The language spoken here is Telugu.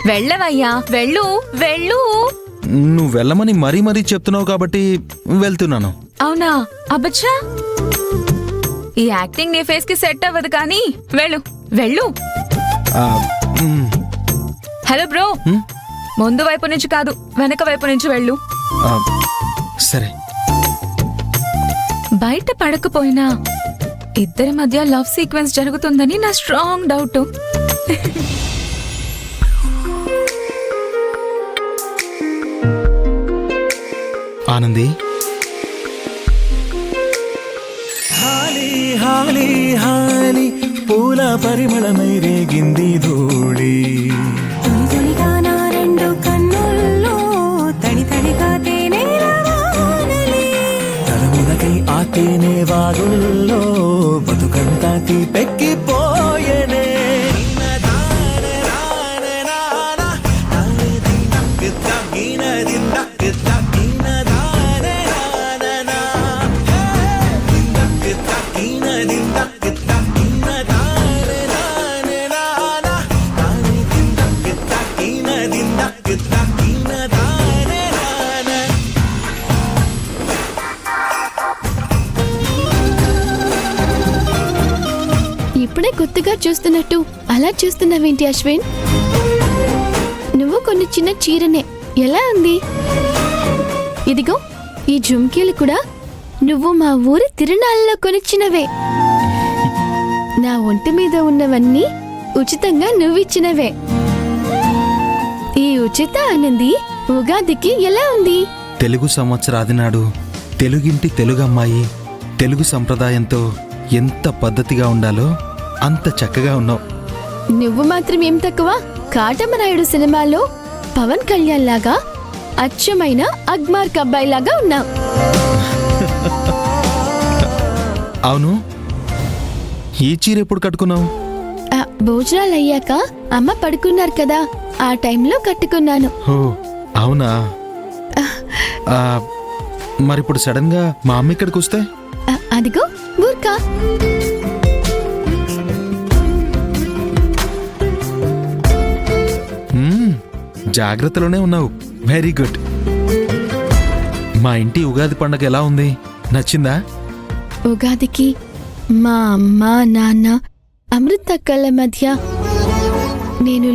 వెళ్ళవయ్యా, వెళ్ళు వెళ్ళు. నువ్వు వెళ్ళమని మరీ మరీ చెప్తున్నావు కాబట్టి వెళ్తున్నాను. అవునా? అబ్బచ్చా, ఈ యాక్టింగ్ నీ ఫేస్ కి సెట్ అవ్వదు కానీ వెళ్ళు వెళ్ళు. ఆ, మ్, హలో బ్రో, ముందు వైపు నుంచి కాదు వెనక వైపు నుంచి వెళ్ళు. ఆ, సరే. బయట పడకపోయినా ఇద్దరి మధ్య లవ్ సీక్వెన్స్ జరుగుతుందని నా స్ట్రాంగ్ డౌట్. ఆనంది, హాలి హాలి హాలి పూల పరిమళమై రేగింది ధూళి. తొలిగా నా రెండు కన్నుల్లో తడి తడిగా తలమునకై ఆ తేనె వాగుల్లో బతుకంతా తీపెక్కిపోయేనే. ఇప్పుడే కొత్తగా చూస్తున్నట్టు అలా చూస్తున్నావేంటి అశ్విన్? నువ్వు కొన్ని చిన్న చీరనే ఎలా ఉంది? ఇదిగో ఈ జుమ్కీలు కూడా నువ్వు మా ఊరి తిరునాళ్ళలో కొనిచ్చినవే. నా ఒంటి మీద ఉన్నవన్నీ ఉచితంగా నువ్విచ్చినవే. ఈ ఉచిత ఆనంది ఉగాదికి ఎలా ఉంది? తెలుగు సంవత్సరాది నాడు తెలుగింటి తెలుగమ్మాయి తెలుగు సంప్రదాయంతో ఎంత పద్ధతిగా ఉండాలో అంత చక్కగా ఉన్నావు. నువ్వు మాత్రం ఏం తక్కువ? కాటమరాయుడు సినిమాలో పవన్ కళ్యాణ్ లాగా అచ్చమైన అగ్మార్క్ అబ్బాయి లాగా ఉన్నావు. అవును, ఈ చీర ఎప్పుడు కట్టుకున్నావు? భోజనాలు అయ్యాక అమ్మ పడుకున్నారు కదా, ఆ టైంలో కట్టుకున్నాను. ఓ అవునా? మరిప్పుడు సడన్ గా మా అమ్మ ఇక్కడికి వస్తే? అదిగో బూర్కా. జాగ్రత్తలోనే ఉన్నావు. Very good. మా ఇంటి ఉగాది పండగ ఎలా ఉంది? నచ్చిందా? ఉగాదికి మా అమ్మ నాన్న అమృత కళ్ళ మధ్య నేను